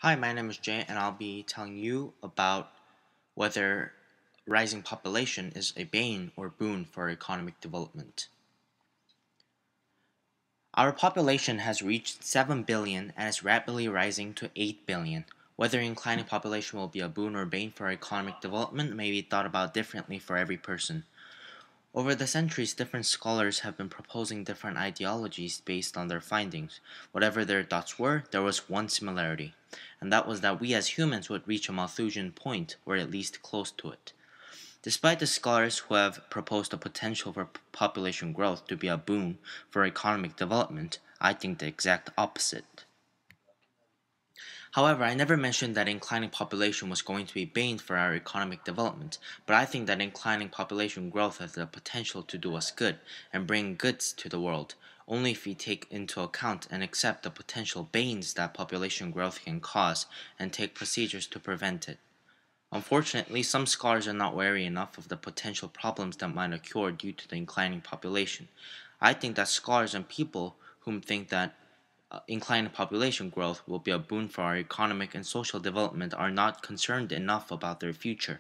Hi, my name is Jay, and I'll be telling you about whether rising population is a bane or boon for economic development. Our population has reached 7 billion and is rapidly rising to 8 billion. Whether inclining population will be a boon or bane for economic development may be thought about differently for every person. Over the centuries, different scholars have been proposing different ideologies based on their findings. Whatever their thoughts were, there was one similarity, and that was that we as humans would reach a Malthusian point, or at least close to it. Despite the scholars who have proposed the potential for population growth to be a boon for economic development, I think the exact opposite. However, I never mentioned that inclining population was going to be bane for our economic development, but I think that inclining population growth has the potential to do us good and bring goods to the world, only if we take into account and accept the potential banes that population growth can cause and take procedures to prevent it. Unfortunately, some scholars are not wary enough of the potential problems that might occur due to the inclining population. I think that scholars and people whom think that inclining population growth will be a boon for our economic and social development are not concerned enough about their future.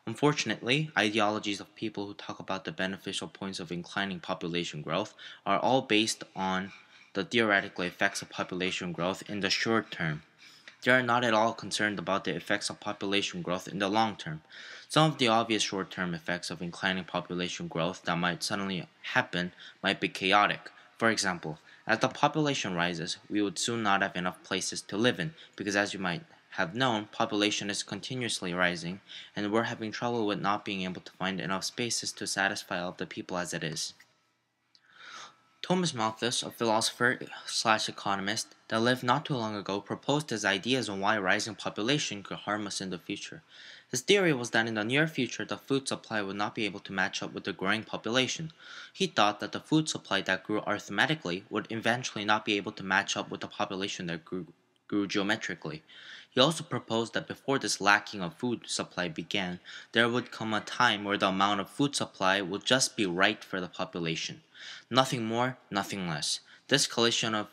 Unfortunately, ideologies of people who talk about the beneficial points of inclining population growth are all based on the theoretical effects of population growth in the short term. They are not at all concerned about the effects of population growth in the long term. Some of the obvious short term effects of inclining population growth that might suddenly happen might be chaotic. For example, as the population rises, we would soon not have enough places to live in because, as you might have known, population is continuously rising, and we're having trouble with not being able to find enough spaces to satisfy all of the people as it is. Thomas Malthus, a philosopher/economist that lived not too long ago, proposed his ideas on why rising population could harm us in the future. His theory was that in the near future the food supply would not be able to match up with the growing population. He thought that the food supply that grew arithmetically would eventually not be able to match up with the population that grew geometrically. He also proposed that before this lacking of food supply began, there would come a time where the amount of food supply would just be right for the population. Nothing more, nothing less. This collision of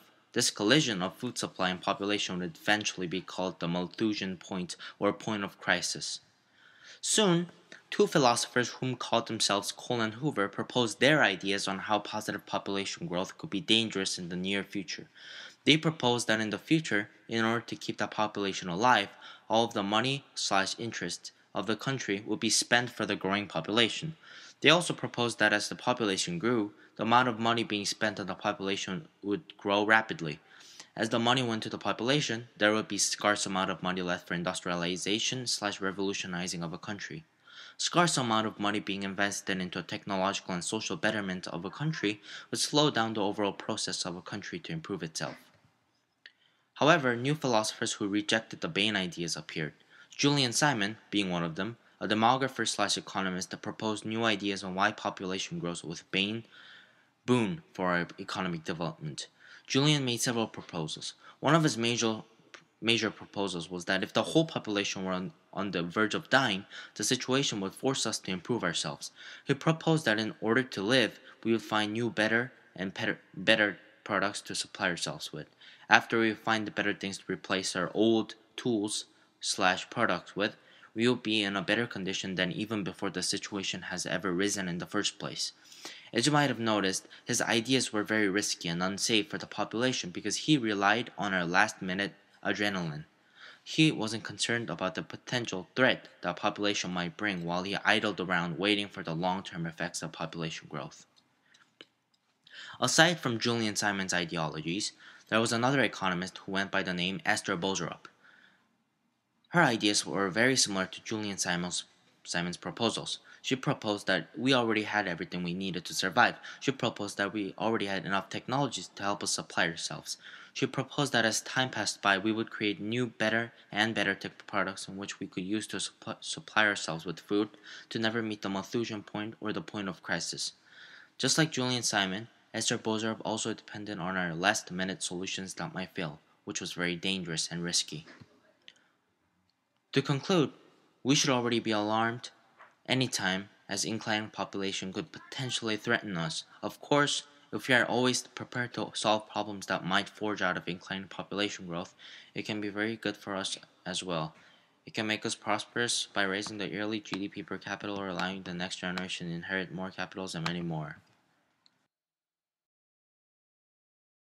food supply and population would eventually be called the Malthusian point or point of crisis. Soon, two philosophers whom called themselves Cole and Hoover proposed their ideas on how positive population growth could be dangerous in the near future. They proposed that in the future, in order to keep the population alive, all of the money/interest of the country would be spent for the growing population. They also proposed that as the population grew, the amount of money being spent on the population would grow rapidly. As the money went to the population, there would be scarce amount of money left for industrialization/revolutionizing of a country. Scarce amount of money being invested into a technological and social betterment of a country would slow down the overall process of a country to improve itself. However, new philosophers who rejected the Bane ideas appeared. Julian Simon, being one of them, a demographer/economist that proposed new ideas on why population grows with boon for our economic development. Julian made several proposals. One of his major proposals was that if the whole population were on the verge of dying, the situation would force us to improve ourselves. He proposed that in order to live, we would find new, better products to supply ourselves with. After we find the better things to replace our old tools/products with, we will be in a better condition than even before the situation has ever risen in the first place. As you might have noticed, his ideas were very risky and unsafe for the population because he relied on our last minute adrenaline. He wasn't concerned about the potential threat that population might bring while he idled around waiting for the long term effects of population growth. Aside from Julian Simon's ideologies, there was another economist who went by the name Esther Bozerup. Her ideas were very similar to Simon's proposals. She proposed that we already had everything we needed to survive. She proposed that we already had enough technologies to help us supply ourselves. She proposed that as time passed by, we would create new, better tech products in which we could use to supply ourselves with food to never meet the Malthusian point or the point of crisis. Just like Julian Simon, Esther Bozerup also depended on our last-minute solutions that might fail, which was very dangerous and risky. To conclude, we should already be alarmed anytime as inclining population could potentially threaten us. Of course, If we are always prepared to solve problems that might forge out of inclining population growth, it can be very good for us as well. It can make us prosperous by raising the yearly GDP per capita or allowing the next generation to inherit more capitals and many more.